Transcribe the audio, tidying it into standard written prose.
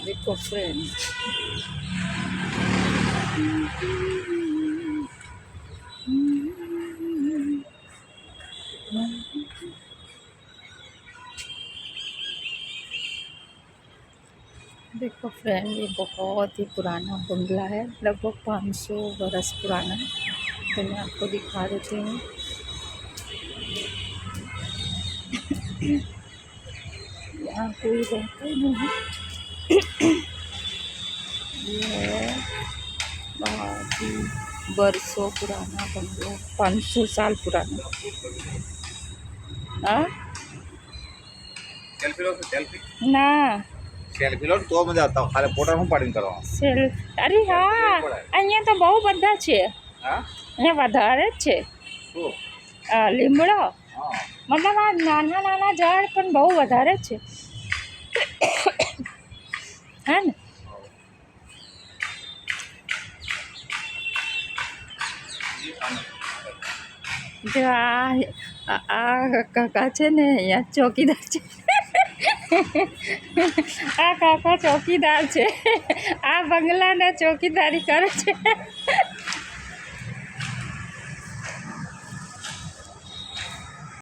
देखो फ्रेंड, देखो फ्रेंड, ये बहुत ही पुराना बंगला है, लगभग 500 बरस पुराना है। तो मैं आपको दिखा देती हूँ। यहाँ कोई रहता ही नहीं है। ये है बहुत ही बरसों पुराना बंगला, 500 साल पुराना। हाँ ना સેલ્ફી લો તો મજા આવતા ખાલી ફોટા હું પાડીને કરવા સેલ અરે હા, અહીંયા તો બહુ બધા છે। હા અહીંયા વધારે જ છે। શું લીમડો હા મતલબ આ નાના નાના ઝાડ પણ બહુ વધારે છે, હે ને? જો આ કાકા છે ને, અહીંયા ચોકીદાર છે। આ કાકા ચોકીદાર છે, આ બંગલાના ચોકીદારી કરે છે।